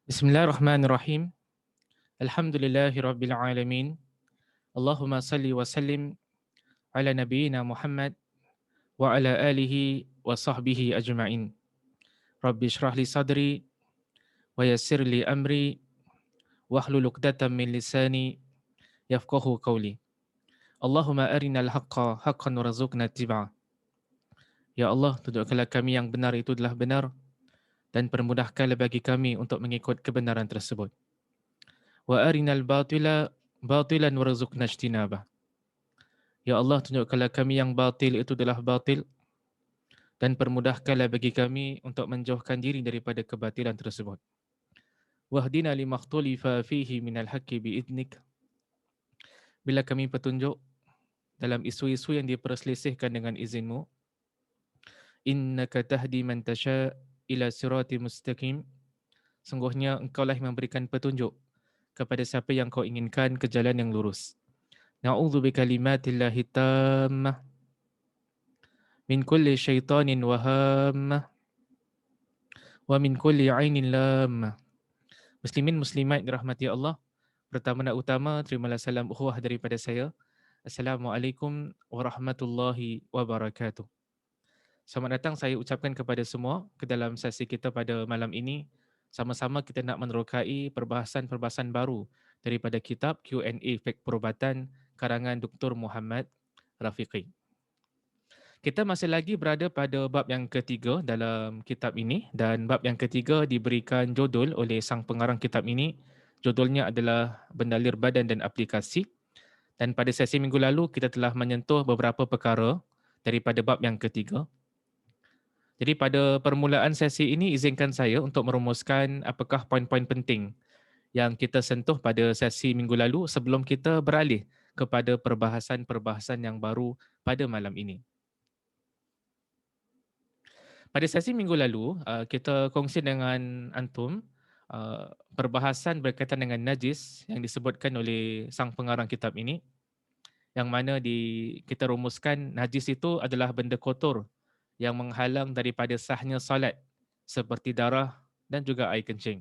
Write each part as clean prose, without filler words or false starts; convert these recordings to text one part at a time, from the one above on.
Bismillahirrahmanirrahim. Alhamdulillahirabbil alamin. Allahumma salli wa sallim ala nabiyyina Muhammad wa ala alihi wa sahbihi ajma'in. Rabbi shrah li sadri wa yassir li amri wahlul 'uqdatam min lisani yafqahu qawli. Allahumma arinal haqqa haqqan warzuqna ittiba'ah. Ya Allah, tunjukkanlah kami yang benar itu adalah benar dan permudahkanlah bagi kami untuk mengikut kebenaran tersebut. Wa arinal batila batilan warzuqna ijtinabah. Ya Allah, tunjukkanlah kami yang batil itu adalah batil dan permudahkanlah bagi kami untuk menjauhkan diri daripada kebatilan tersebut. Wahdina limakhtulifa fihi minal haqqi biidnik. Bila kami petunjuk dalam isu-isu yang diperselisihkan dengan izinmu. Innaka tahdi man tasha ila sirati mustaqim. Sungguhnya engkaulah yang memberikan petunjuk kepada siapa yang kau inginkan ke jalan yang lurus. Na'udzu bikalimatillahi tammah min kulli syaitanin wahammah wa min kulli ainin lamah. Muslimin muslimat dirahmati Allah. Pertama dan utama, terimalah salam ukhuwah daripada saya. Assalamualaikum warahmatullahi wabarakatuh. Selamat datang saya ucapkan kepada semua ke dalam sesi kita pada malam ini. Sama-sama kita nak menerokai perbahasan-perbahasan baru daripada kitab Q&A Fiqh Perubatan karangan Dr. Muhammad Rafiqi. Kita masih lagi berada pada bab yang ketiga dalam kitab ini dan bab yang ketiga diberikan judul oleh sang pengarang kitab ini. Judulnya adalah Bendalir Badan dan Aplikasi. Dan pada sesi minggu lalu kita telah menyentuh beberapa perkara daripada bab yang ketiga. Jadi pada permulaan sesi ini izinkan saya untuk merumuskan apakah poin-poin penting yang kita sentuh pada sesi minggu lalu sebelum kita beralih kepada perbahasan-perbahasan yang baru pada malam ini. Pada sesi minggu lalu, kita kongsi dengan antum perbahasan berkaitan dengan najis yang disebutkan oleh sang pengarang kitab ini, yang mana kita rumuskan najis itu adalah benda kotor yang menghalang daripada sahnya salat seperti darah dan juga air kencing.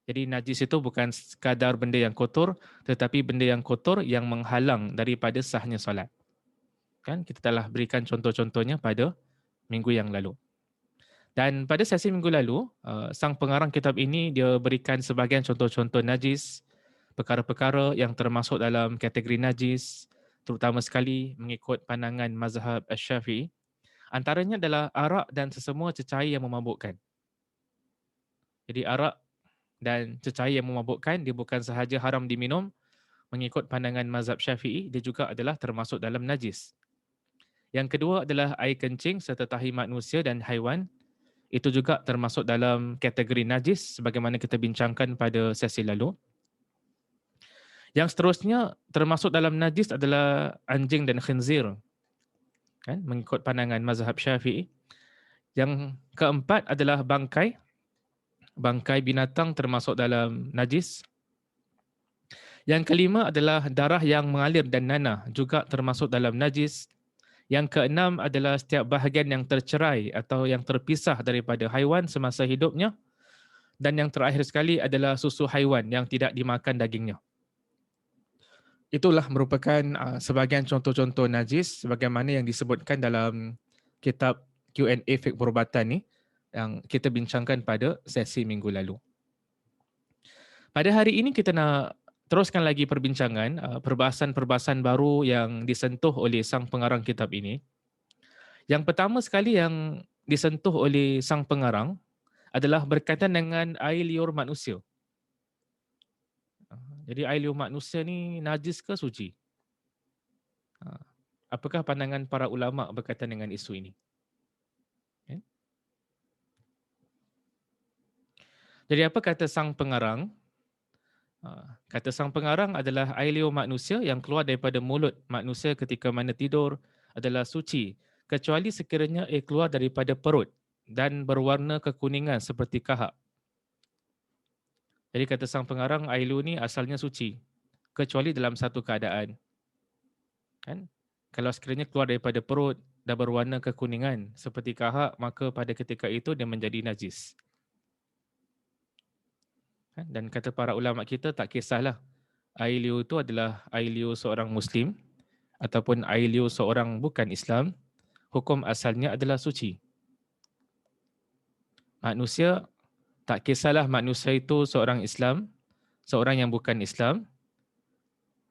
Jadi najis itu bukan sekadar benda yang kotor, tetapi benda yang kotor yang menghalang daripada sahnya salat. Kan kita telah berikan contoh-contohnya pada minggu yang lalu. Dan pada sesi minggu lalu, sang pengarang kitab ini dia berikan sebahagian contoh-contoh najis, perkara-perkara yang termasuk dalam kategori najis, terutama sekali mengikut pandangan mazhab Asy-Syafi'i. Antaranya adalah arak dan sesemua cecair yang memabukkan. Jadi arak dan cecair yang memabukkan, dia bukan sahaja haram diminum, mengikut pandangan mazhab Syafi'i, dia juga adalah termasuk dalam najis. Yang kedua adalah air kencing serta tahi manusia dan haiwan. Itu juga termasuk dalam kategori najis sebagaimana kita bincangkan pada sesi lalu. Yang seterusnya termasuk dalam najis adalah anjing dan khinzir, kan, mengikut pandangan mazhab Syafi'i. Yang keempat adalah bangkai. Bangkai binatang termasuk dalam najis. Yang kelima adalah darah yang mengalir dan nanah, juga termasuk dalam najis. Yang keenam adalah setiap bahagian yang tercerai atau yang terpisah daripada haiwan semasa hidupnya. Dan yang terakhir sekali adalah susu haiwan yang tidak dimakan dagingnya. Itulah merupakan sebahagian contoh-contoh najis sebagaimana yang disebutkan dalam kitab Q&A Fiqh Perubatan ni yang kita bincangkan pada sesi minggu lalu. Pada hari ini kita nak teruskan lagi perbincangan perbahasan-perbahasan baru yang disentuh oleh sang pengarang kitab ini. Yang pertama sekali yang disentuh oleh sang pengarang adalah berkaitan dengan air liur manusia. Jadi air liur manusia ni najis ke suci? Apakah pandangan para ulama berkaitan dengan isu ini? Okay. Jadi apa kata sang pengarang? Kata sang pengarang adalah air liur manusia yang keluar daripada mulut manusia ketika mana tidur adalah suci, kecuali sekiranya ia keluar daripada perut dan berwarna kekuningan seperti kahak. Jadi kata sang pengarang, air liur ni asalnya suci, kecuali dalam satu keadaan. Kan? Kalau sekiranya keluar daripada perut dan berwarna kekuningan seperti kahak, maka pada ketika itu dia menjadi najis. Dan kata para ulama kita, tak kisahlah air liur itu adalah air liur seorang Muslim ataupun air liur seorang bukan Islam, hukum asalnya adalah suci. Manusia, tak kisahlah manusia itu seorang Islam, seorang yang bukan Islam,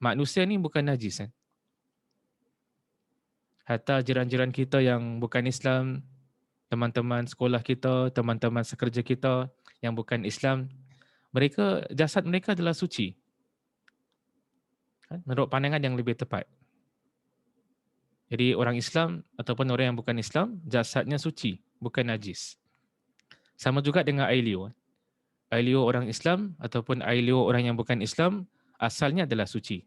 manusia ni bukan najis. Hatta jiran-jiran kita yang bukan Islam, teman-teman sekolah kita, teman-teman sekerja kita yang bukan Islam, mereka, jasad mereka adalah suci. Menurut pandangan yang lebih tepat. Jadi orang Islam ataupun orang yang bukan Islam, jasadnya suci, bukan najis. Sama juga dengan air liur. Air liur orang Islam ataupun air liur orang yang bukan Islam, asalnya adalah suci.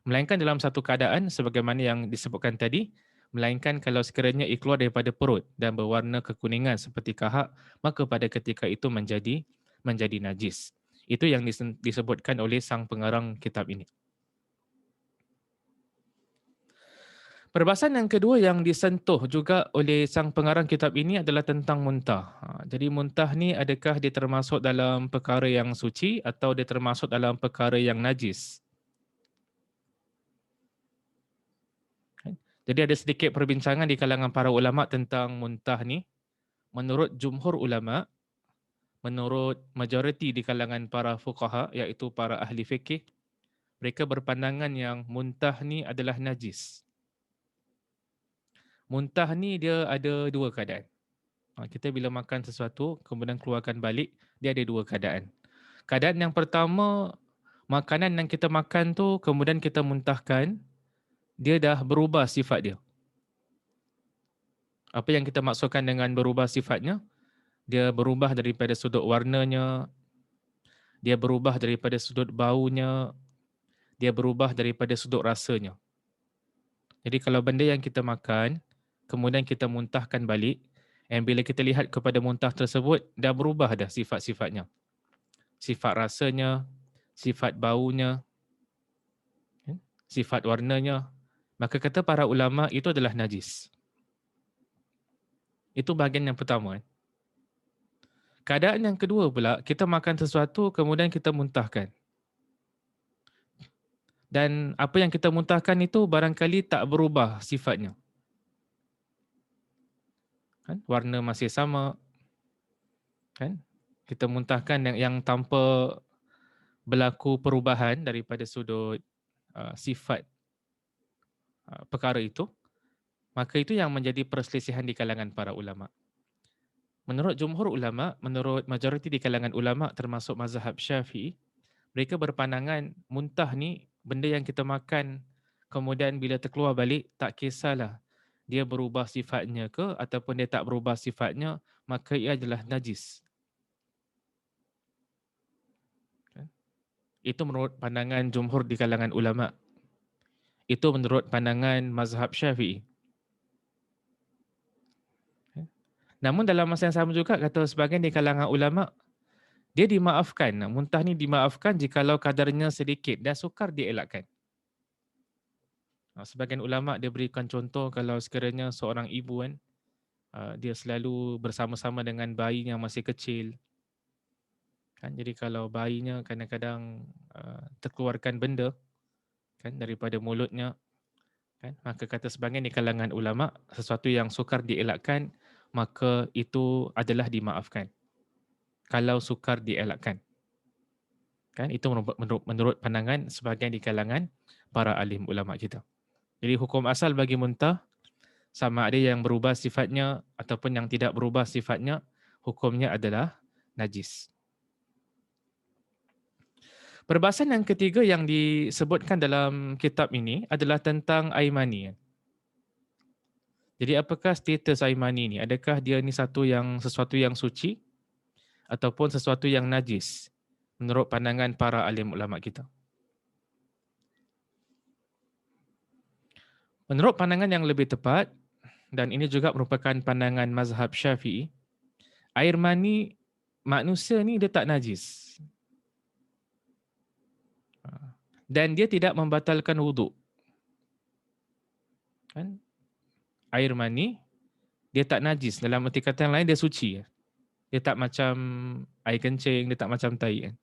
Melainkan dalam satu keadaan, sebagaimana yang disebutkan tadi, melainkan kalau sekiranya ia keluar daripada perut dan berwarna kekuningan seperti kahak, maka pada ketika itu menjadi najis. Itu yang disebutkan oleh sang pengarang kitab ini. Perbahasan yang kedua yang disentuh juga oleh sang pengarang kitab ini adalah tentang muntah. Jadi muntah ni adakah dia termasuk dalam perkara yang suci atau dia termasuk dalam perkara yang najis? Jadi ada sedikit perbincangan di kalangan para ulama tentang muntah ni. Menurut jumhur ulama, menurut majoriti di kalangan para fuqaha, iaitu para ahli fikih, mereka berpandangan yang muntah ni adalah najis. Muntah ni dia ada dua keadaan. Kita bila makan sesuatu, kemudian keluarkan balik, dia ada dua keadaan. Keadaan yang pertama, makanan yang kita makan tu kemudian kita muntahkan, dia dah berubah sifat dia. Apa yang kita maksudkan dengan berubah sifatnya? Dia berubah daripada sudut warnanya, dia berubah daripada sudut baunya, dia berubah daripada sudut rasanya. Jadi kalau benda yang kita makan, kemudian kita muntahkan balik, dan bila kita lihat kepada muntah tersebut, dah berubah dah sifat-sifatnya. Sifat rasanya, sifat baunya, sifat warnanya. Maka kata para ulama itu adalah najis. Itu bahagian yang pertama. Keadaan yang kedua pula, kita makan sesuatu kemudian kita muntahkan. Dan apa yang kita muntahkan itu barangkali tak berubah sifatnya. Warna masih sama. Kita muntahkan yang tanpa berlaku perubahan daripada sudut sifat perkara itu, maka itu yang menjadi perselisihan di kalangan para ulama. Menurut jumhur ulama, menurut majoriti di kalangan ulama termasuk mazhab Syafi'i, mereka berpandangan muntah ni benda yang kita makan kemudian bila terkeluar balik, tak kisahlah dia berubah sifatnya ke ataupun dia tak berubah sifatnya, maka ia adalah najis. Itu menurut pandangan jumhur di kalangan ulama. Itu menurut pandangan mazhab Syafi'i. Namun dalam masa yang sama juga kata sebahagian di kalangan ulama, dia dimaafkan. Muntah ni dimaafkan jikalau kadarnya sedikit dan sukar dielakkan. Sebahagian ulama dia berikan contoh kalau sekiranya seorang ibu dia selalu bersama-sama dengan bayinya yang masih kecil. Jadi kalau bayinya kadang-kadang terkeluarkan benda daripada mulutnya, maka kata sebahagian di kalangan ulama, sesuatu yang sukar dielakkan, maka itu adalah dimaafkan. Kalau sukar dielakkan. Itu menurut pandangan sebahagian di kalangan para alim ulama kita. Jadi hukum asal bagi muntah, sama ada yang berubah sifatnya ataupun yang tidak berubah sifatnya, hukumnya adalah najis. Perbahasan yang ketiga yang disebutkan dalam kitab ini adalah tentang air mani. Jadi apakah status air mani ni? Adakah dia ni sesuatu yang suci ataupun sesuatu yang najis menurut pandangan para alim ulama kita? Menurut pandangan yang lebih tepat, dan ini juga merupakan pandangan mazhab Syafi'i, air mani manusia ni dia tak najis. Dan dia tidak membatalkan wuduk. Air mani, dia tak najis. Dalam arti kata yang lain, dia suci. Dia tak macam air kencing, dia tak macam tai.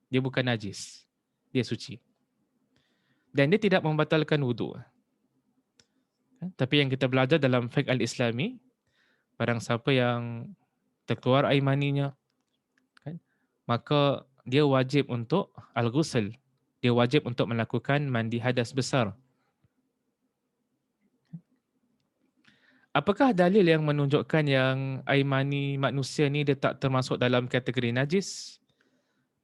Dia bukan najis. Dia suci. Dan dia tidak membatalkan wudu. Tapi yang kita belajar dalam fiqh al-Islami, barang siapa yang terkeluar air maninya, kan, maka dia wajib untuk al-ghusl. Dia wajib untuk melakukan mandi hadas besar. Apakah dalil yang menunjukkan yang air mani manusia ni dia tak termasuk dalam kategori najis?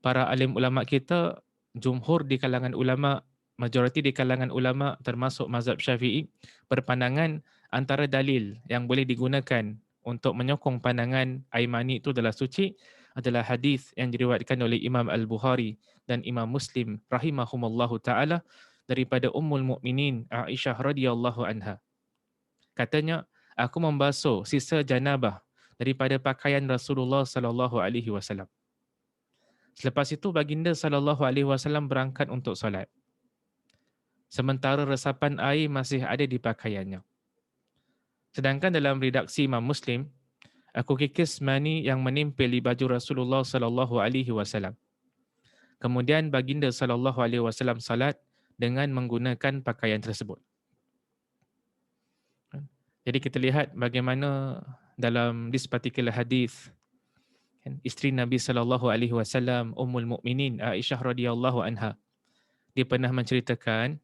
Para alim ulama kita, jumhur di kalangan ulama, majoriti di kalangan ulama termasuk mazhab Syafi'i, berpandangan antara dalil yang boleh digunakan untuk menyokong pandangan air mani itu adalah suci adalah hadis yang diriwayatkan oleh Imam Al-Bukhari dan Imam Muslim rahimahumullahu taala daripada Ummul Mukminin Aisyah radhiyallahu anha. Katanya, aku membasuh sisa janabah daripada pakaian Rasulullah sallallahu alaihi wasallam. Selepas itu baginda sallallahu alaihi wasallam berangkat untuk solat. Sementara resapan air masih ada di pakaiannya. Sedangkan dalam redaksi Imam Muslim, aku kikis mani yang menempel di baju Rasulullah sallallahu alaihi wasallam. Kemudian baginda sallallahu alaihi wasallam salat dengan menggunakan pakaian tersebut. Jadi kita lihat bagaimana dalam this particular hadis, isteri Nabi sallallahu alaihi wasallam Ummul Mukminin Aisyah radhiyallahu anha, dia pernah menceritakan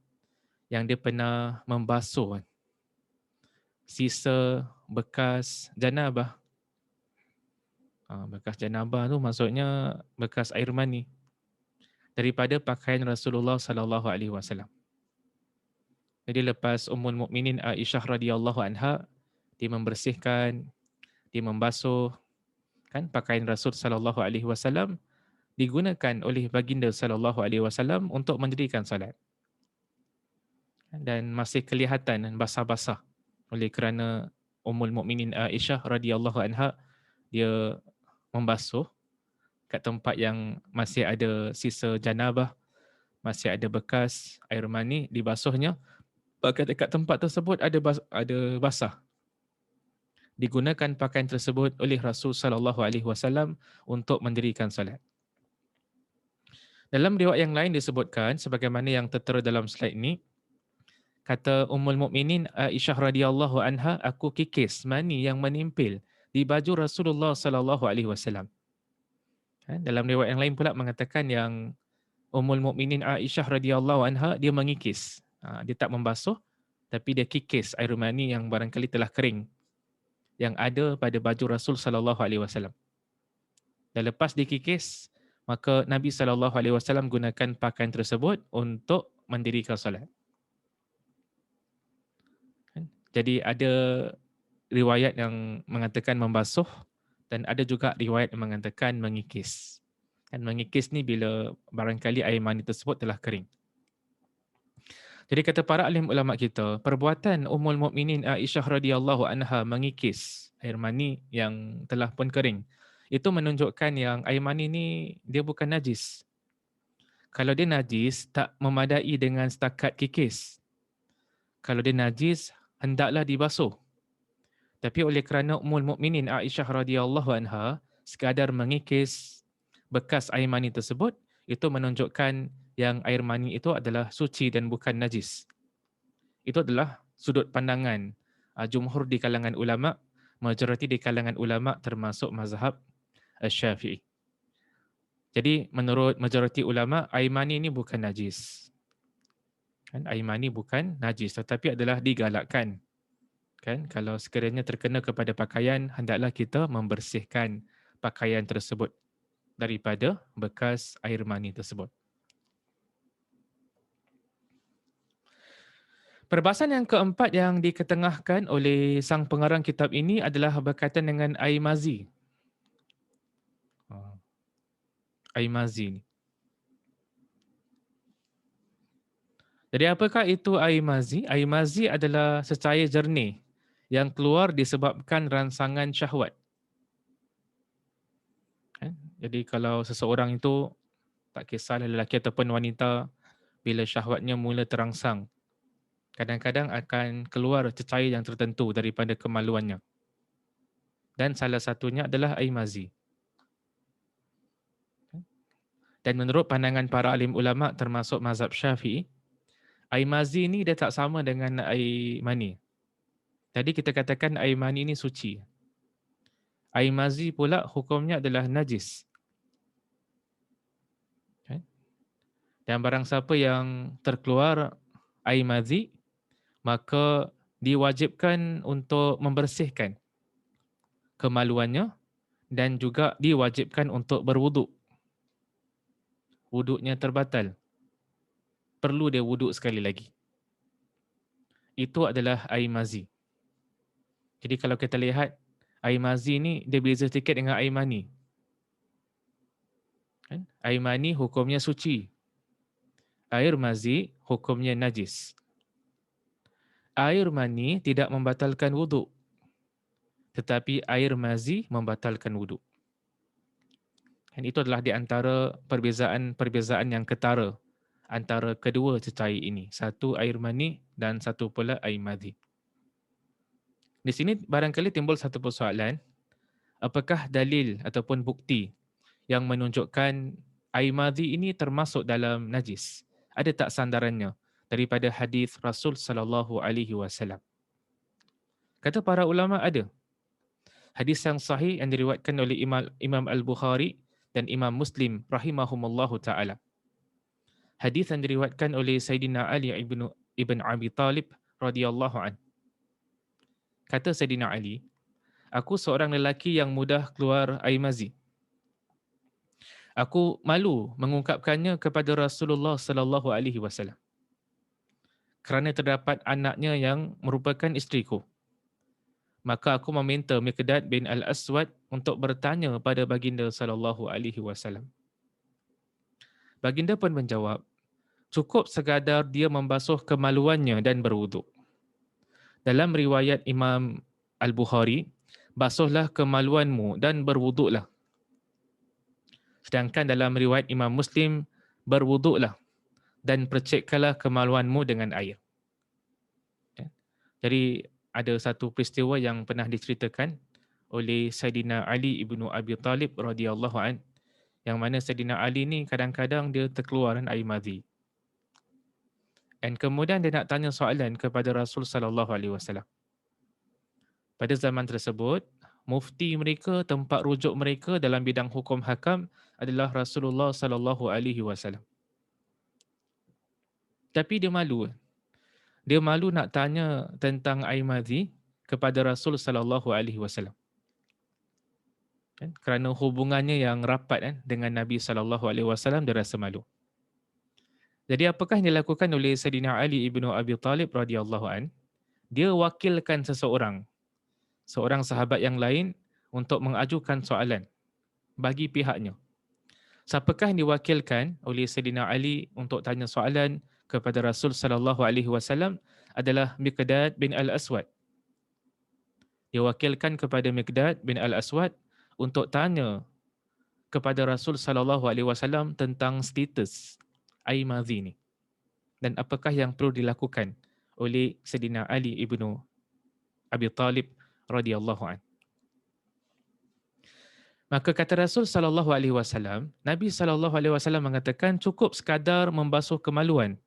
yang dia pernah membasuh sisa bekas janabah. Bekas janabah tu maksudnya bekas air mani daripada pakaian Rasulullah sallallahu alaihi wasallam. Jadi lepas Ummul Mukminin Aisyah radhiyallahu anha, dia membersihkan, dia membasuh kan pakaian Rasul sallallahu alaihi wasallam, digunakan oleh baginda sallallahu alaihi wasallam untuk mendirikan salat. Dan masih kelihatan basah-basah oleh kerana Ummul Mukminin Aisyah radhiyallahu anha dia membasuh kat tempat yang masih ada sisa janabah, masih ada bekas air mani dibasuhnya. Bahkan dekat tempat tersebut ada basah. Digunakan pakaian tersebut oleh Rasul sallallahu alaihi wasallam untuk mendirikan salat. Dalam riwayat yang lain disebutkan sebagaimana yang tertera dalam slide ini, kata Ummul Mukminin Aisyah radhiyallahu anha, aku kikis mani yang menempel di baju Rasulullah sallallahu alaihi wasallam. Dalam riwayat yang lain pula mengatakan yang Ummul Mukminin Aisyah radhiyallahu anha dia mengikis. Dia tak membasuh tapi dia kikis air mani yang barangkali telah kering yang ada pada baju Rasul sallallahu alaihi wasallam. Dan lepas dikikis, maka Nabi sallallahu alaihi wasallam gunakan pakaian tersebut untuk mendirikan solat. Jadi ada riwayat yang mengatakan membasuh dan ada juga riwayat yang mengatakan mengikis. Dan mengikis ni bila barangkali air mani tersebut telah kering. Jadi kata para alim ulama kita, perbuatan Ummul Mukminin Aisyah radhiyallahu anha mengikis air mani yang telah pun kering, itu menunjukkan yang air mani ni dia bukan najis. Kalau dia najis, tak memadai dengan setakat kikis. Kalau dia najis, hendaklah dibasuh. Tapi oleh kerana Ummul Mukminin Aisyah radhiyallahu anha sekadar mengikis bekas air mani tersebut, itu menunjukkan yang air mani itu adalah suci dan bukan najis. Itu adalah sudut pandangan jumhur di kalangan ulama, majoriti di kalangan ulama termasuk mazhab Syafi'i. Jadi menurut majoriti ulama, air mani ini bukan najis. Kan, air mani bukan najis tetapi adalah digalakkan. Kan, kalau sekiranya terkena kepada pakaian, hendaklah kita membersihkan pakaian tersebut daripada bekas air mani tersebut. Perbahasan yang keempat yang diketengahkan oleh sang pengarang kitab ini adalah berkaitan dengan air mazi. Air mazi ni. Jadi apakah itu air mazi? Air mazi adalah secair jernih yang keluar disebabkan rangsangan syahwat. Jadi kalau seseorang itu, tak kisahlah lelaki ataupun wanita, bila syahwatnya mula terangsang, kadang-kadang akan keluar cecair yang tertentu daripada kemaluannya. Dan salah satunya adalah air mazi. Dan menurut pandangan para alim ulama termasuk mazhab Syafi'i, air mazi ni dia tak sama dengan air mani. Jadi kita katakan air mani ni suci. Air mazi pula hukumnya adalah najis. Kan? Dan barang siapa yang terkeluar air mazi, maka diwajibkan untuk membersihkan kemaluannya dan juga diwajibkan untuk berwuduk. Wuduknya terbatal. Perlu dia wuduk sekali lagi. Itu adalah air mazi. Jadi kalau kita lihat air mazi ni dia beza sikit dengan air mani. Kan? Air mani hukumnya suci. Air mazi hukumnya najis. Air mani tidak membatalkan wuduk. Tetapi air mazi membatalkan wuduk. Dan itu adalah di antara perbezaan yang ketara antara kedua cecair ini. Satu air mani dan satu pula air mazi. Di sini barangkali timbul satu persoalan. Apakah dalil ataupun bukti yang menunjukkan air mazi ini termasuk dalam najis? Ada tak sandarannya daripada hadis Rasul sallallahu alaihi wasallam? Kata para ulama ada. Hadis yang sahih yang diriwayatkan oleh Imam Al-Bukhari dan Imam Muslim rahimahumullahu taala. Hadis yang diriwayatkan oleh Sayyidina Ali ibn Abi Talib radhiyallahu an. Kata Sayyidina Ali, aku seorang lelaki yang mudah keluar air mazi. Aku malu mengungkapkannya kepada Rasulullah sallallahu alaihi wasallam. Kerana terdapat anaknya yang merupakan isteriku. Maka aku meminta Miqdad bin Al-Aswad untuk bertanya pada baginda sallallahu alaihi wasallam. Baginda pun menjawab, cukup sekadar dia membasuh kemaluannya dan berwuduk. Dalam riwayat Imam Al-Bukhari, basuhlah kemaluanmu dan berwuduklah. Sedangkan dalam riwayat Imam Muslim, berwuduklah dan percikkanlah kemaluanmu dengan air. Jadi ada satu peristiwa yang pernah diceritakan oleh Sayyidina Ali ibnu Abi Talib radhiyallahu an, yang mana Sayyidina Ali ni kadang-kadang dia terkeluaran air mazi. Dan kemudian dia nak tanya soalan kepada Rasul sallallahu alaihi wasallam. Pada zaman tersebut, mufti mereka, tempat rujuk mereka dalam bidang hukum hakam adalah Rasulullah sallallahu alaihi wasallam. Tapi dia malu. Dia malu nak tanya tentang air mazi kepada Rasul sallallahu alaihi wasallam. Kerana hubungannya yang rapat dengan Nabi sallallahu alaihi wasallam, dia rasa malu. Jadi apakah yang dilakukan oleh Sayyidina Ali ibnu Abi Talib radhiyallahu an? Dia wakilkan seorang sahabat yang lain untuk mengajukan soalan bagi pihaknya. Siapakah yang diwakilkan oleh Sayyidina Ali untuk tanya soalan kepada Rasul sallallahu alaihi wasallam adalah Miqdad bin Al-Aswad. Diwakilkan kepada Miqdad bin Al-Aswad untuk tanya kepada Rasul sallallahu alaihi wasallam tentang status air mazi ni dan apakah yang perlu dilakukan oleh Sayyidina Ali ibnu Abi Talib radhiyallahu an. Maka kata Rasul sallallahu alaihi wasallam, Nabi sallallahu alaihi wasallam mengatakan cukup sekadar membasuh kemaluan.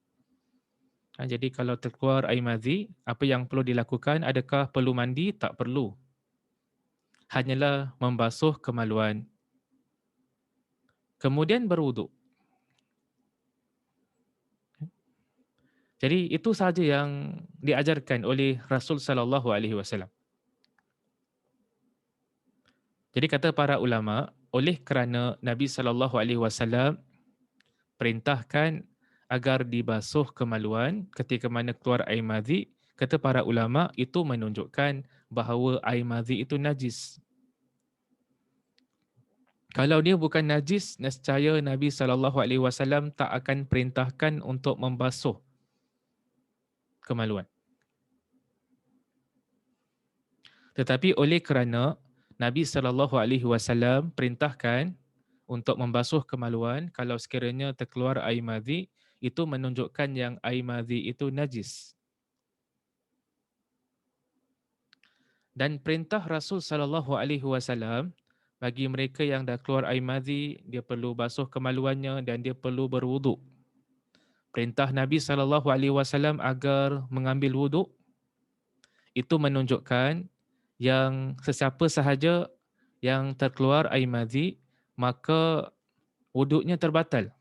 Jadi kalau terkeluar air mazi, apa yang perlu dilakukan? Adakah perlu mandi? Tak perlu. Hanyalah membasuh kemaluan. Kemudian berwuduk. Jadi itu sahaja yang diajarkan oleh Rasul sallallahu alaihi wasallam. Jadi kata para ulama, oleh kerana Nabi sallallahu alaihi wasallam perintahkan agar dibasuh kemaluan ketika mana keluar air mazi, kata para ulama itu menunjukkan bahawa air mazi itu najis. Kalau dia bukan najis, nescaya Nabi sallallahu alaihi wasallam tak akan perintahkan untuk membasuh kemaluan. Tetapi oleh kerana Nabi sallallahu alaihi wasallam perintahkan untuk membasuh kemaluan kalau sekiranya terkeluar air mazi, itu menunjukkan yang air mazi itu najis. Dan perintah Rasul sallallahu alaihi wasallam Bagi mereka yang dah keluar air madhi, dia perlu basuh kemaluannya dan dia perlu berwuduk. Perintah Nabi SAW agar mengambil wuduk, itu menunjukkan yang sesiapa sahaja yang terkeluar air madhi, maka wuduknya terbatal.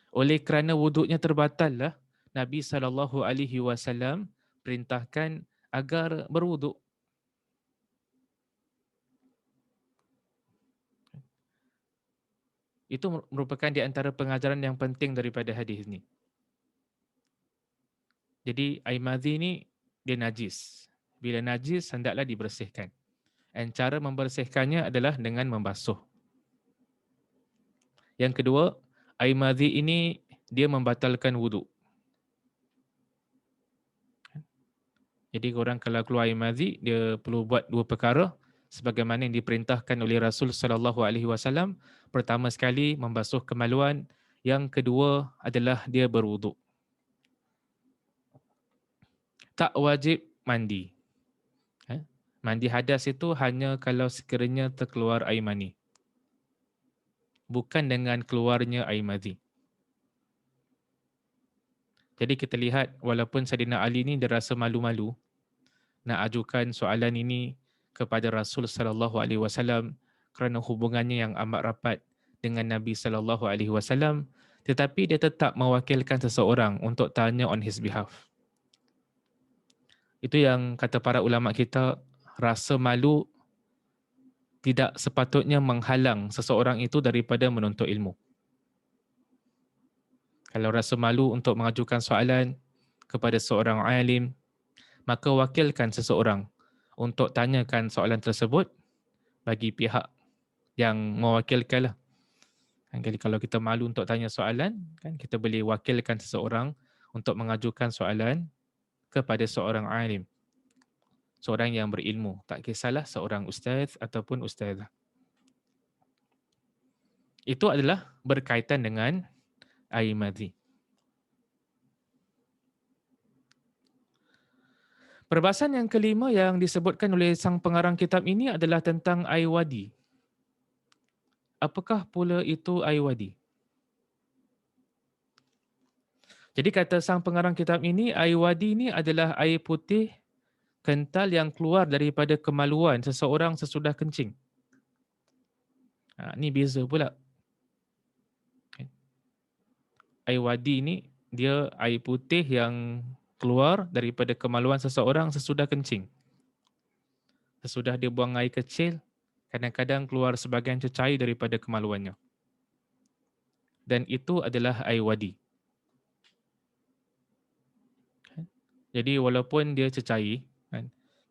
Oleh kerana wuduknya terbatal lah, Nabi SAW perintahkan agar berwuduk. Itu merupakan di antara pengajaran yang penting daripada hadis ni. Jadi air madhi ni dia najis. Bila najis, hendaklah dibersihkan. Dan cara membersihkannya adalah dengan membasuh. Yang kedua, air madhi ini dia membatalkan wuduk. Jadi orang kalau keluar air madhi, dia perlu buat dua perkara sebagaimana yang diperintahkan oleh Rasul sallallahu alaihi wasallam. Pertama sekali membasuh kemaluan, yang kedua adalah dia berwuduk. Tak wajib mandi. Mandi hadas itu hanya kalau sekiranya terkeluar air mani. Bukan dengan keluarnya air madhi. Jadi kita lihat walaupun Saidina Ali ni dia rasa malu-malu nak ajukan soalan ini kepada Rasul sallallahu alaihi wasallam kerana hubungannya yang amat rapat dengan Nabi sallallahu alaihi wasallam, tetapi dia tetap mewakilkan seseorang untuk tanya on his behalf. Itu yang kata para ulama kita, rasa malu tidak sepatutnya menghalang seseorang itu daripada menuntut ilmu. Kalau rasa malu untuk mengajukan soalan kepada seorang alim, maka wakilkan seseorang untuk tanyakan soalan tersebut bagi pihak yang mewakilkan lah. Jadi kalau kita malu untuk tanya soalan, kan kita boleh wakilkan seseorang untuk mengajukan soalan kepada seorang alim. Seorang yang berilmu. Tak kisahlah seorang ustaz ataupun ustazah. Itu adalah berkaitan dengan air madhi. Perbahasan yang kelima yang disebutkan oleh sang pengarang kitab ini adalah tentang air wadi. Apakah pula itu air wadi? Jadi kata sang pengarang kitab ini, air wadi ini adalah air putih kental yang keluar daripada kemaluan seseorang sesudah kencing. Ni beza pula. Air wadi ni dia air putih yang keluar daripada kemaluan seseorang sesudah kencing. Sesudah dia buang air kecil, kadang-kadang keluar sebahagian cecair daripada kemaluannya. Dan itu adalah air wadi. Jadi walaupun dia cecair,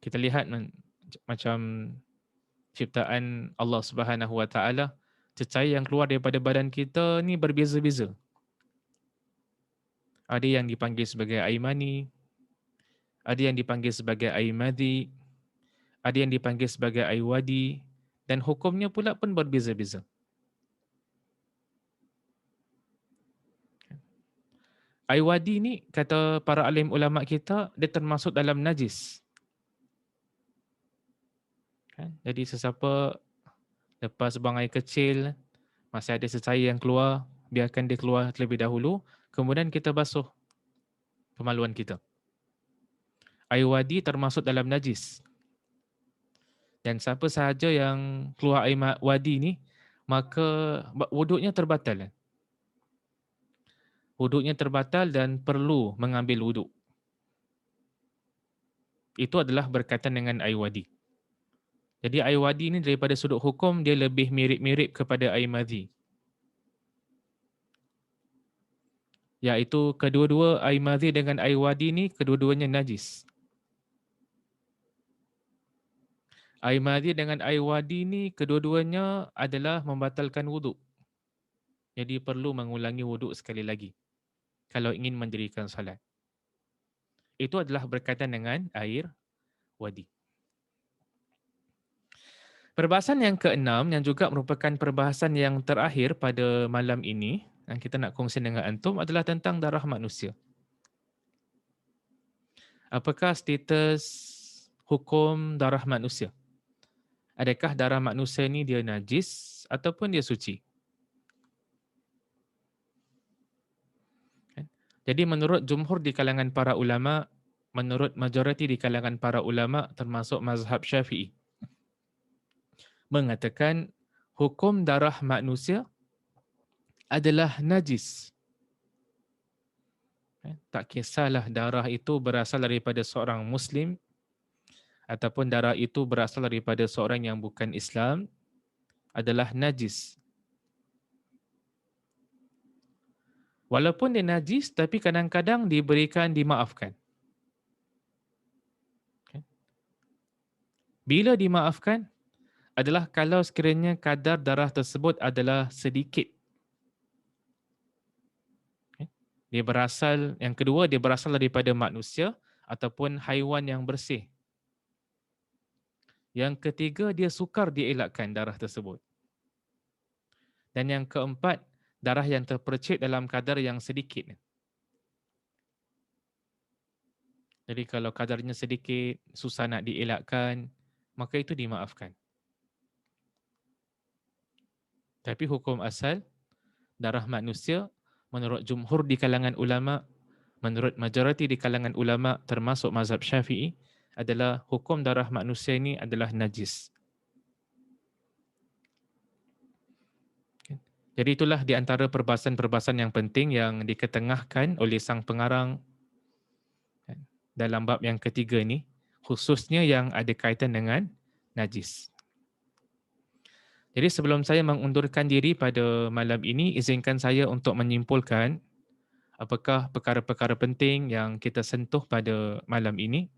kita lihat macam ciptaan Allah Subhanahu Wa Taala, cecair yang keluar daripada badan kita ni berbeza-beza. Ada yang dipanggil sebagai air mani, ada yang dipanggil sebagai air madhi, ada yang dipanggil sebagai air wadi, dan hukumnya pula pun berbeza-beza. Air wadi ni, kata para alim ulama kita, dia termasuk dalam najis. Jadi sesiapa lepas buang air kecil, masih ada cecair yang keluar, biarkan dia keluar terlebih dahulu, kemudian kita basuh kemaluan kita. Air wadi termasuk dalam najis. Dan siapa sahaja yang keluar air wadi ni, maka wuduknya terbatal. Wuduknya terbatal dan perlu mengambil wuduk. Itu adalah berkaitan dengan air wadi. Jadi air wadi ni daripada sudut hukum, dia lebih mirip-mirip kepada air madhi. Iaitu kedua-dua air madhi dengan air wadi ni, kedua-duanya najis. Air madhi dengan air wadi ni, kedua-duanya adalah membatalkan wuduk. Jadi perlu mengulangi wuduk sekali lagi kalau ingin mendirikan salat. Itu adalah berkaitan dengan air wadi. Perbahasan yang keenam yang juga merupakan perbahasan yang terakhir pada malam ini yang kita nak kongsi dengan antum adalah tentang darah manusia. Apakah status hukum darah manusia? Adakah darah manusia ni dia najis ataupun dia suci? Kan? Jadi menurut jumhur di kalangan para ulama, menurut majoriti di kalangan para ulama termasuk mazhab Syafi'i, mengatakan hukum darah manusia adalah najis. Tak kisahlah darah itu berasal daripada seorang Muslim ataupun darah itu berasal daripada seorang yang bukan Islam, adalah najis. Walaupun dia najis, tapi kadang-kadang diberikan dimaafkan. Bila dimaafkan adalah kalau sekiranya kadar darah tersebut adalah sedikit. Dia berasal, yang kedua, dia berasal daripada manusia ataupun haiwan yang bersih. Yang ketiga, dia sukar dielakkan darah tersebut. Dan yang keempat, darah yang terpercik dalam kadar yang sedikit. Jadi kalau kadarnya sedikit, susah nak dielakkan, maka itu dimaafkan. Tapi hukum asal, darah manusia, menurut jumhur di kalangan ulama, menurut majoriti di kalangan ulama termasuk mazhab Syafi'i, adalah hukum darah manusia ini adalah najis. Jadi itulah di antara perbahasan-perbahasan yang penting yang diketengahkan oleh sang pengarang dalam bab yang ketiga ni, khususnya yang ada kaitan dengan najis. Jadi sebelum saya mengundurkan diri pada malam ini, izinkan saya untuk menyimpulkan apakah perkara-perkara penting yang kita sentuh pada malam ini.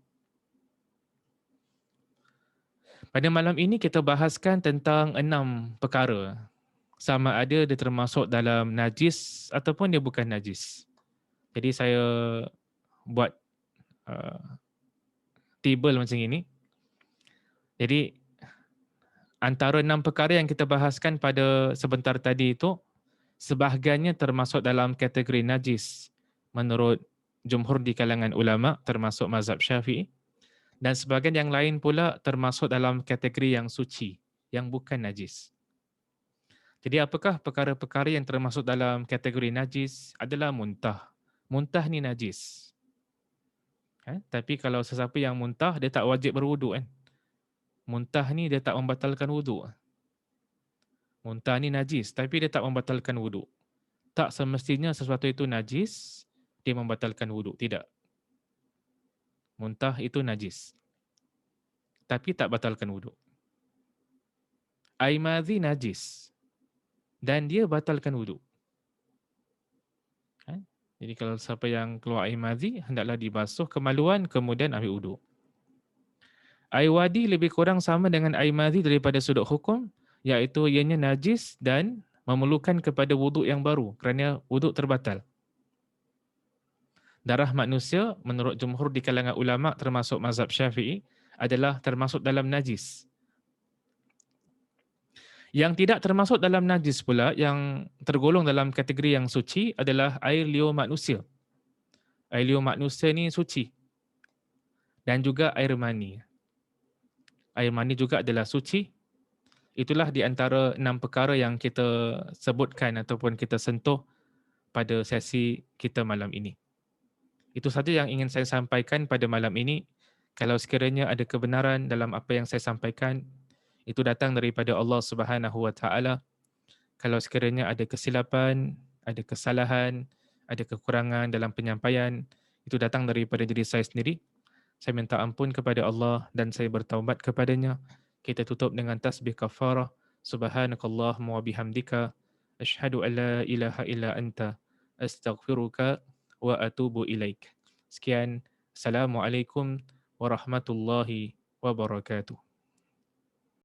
Pada malam ini kita bahaskan tentang 6 perkara. Sama ada dia termasuk dalam najis ataupun dia bukan najis. Jadi saya buat table macam ini. Jadi antara 6 perkara yang kita bahaskan pada sebentar tadi itu, sebahagiannya termasuk dalam kategori najis menurut jumhur di kalangan ulama termasuk mazhab Syafi'i, dan sebahagian yang lain pula termasuk dalam kategori yang suci, yang bukan najis. Jadi apakah perkara-perkara yang termasuk dalam kategori najis? Adalah muntah. Muntah ni najis. Tapi kalau sesiapa yang muntah, dia tak wajib berwuduk kan. Muntah ni dia tak membatalkan wuduk. Muntah ni najis, tapi dia tak membatalkan wuduk. Tak semestinya sesuatu itu najis, dia membatalkan wuduk. Tidak. Muntah itu najis. Tapi tak batalkan wuduk. Air madhi najis. Dan dia batalkan wuduk. Jadi kalau siapa yang keluar air madhi, hendaklah dibasuh kemaluan, kemudian ambil wuduk. Air wadi lebih kurang sama dengan air madhi daripada sudut hukum, iaitu ianya najis dan memerlukan kepada wuduk yang baru kerana wuduk terbatal. Darah manusia menurut jumhur di kalangan ulama termasuk mazhab Syafi'i adalah termasuk dalam najis. Yang tidak termasuk dalam najis pula, yang tergolong dalam kategori yang suci adalah air liur manusia. Air liur manusia ni suci. Dan juga air mani. Air mani juga adalah suci. Itulah di antara 6 perkara yang kita sebutkan ataupun kita sentuh pada sesi kita malam ini. Itu saja yang ingin saya sampaikan pada malam ini. Kalau sekiranya ada kebenaran dalam apa yang saya sampaikan, itu datang daripada Allah Subhanahu Wa Taala. Kalau sekiranya ada kesilapan, ada kesalahan, ada kekurangan dalam penyampaian, itu datang daripada diri saya sendiri. Saya minta ampun kepada Allah dan saya bertaubat kepadanya. Kita tutup dengan tasbih kafarah. Subhanakallahumma wa bihamdika asyhadu an la ilaha illa anta astaghfiruka wa atubu ilaik. Sekian. Assalamualaikum warahmatullahi wabarakatuh.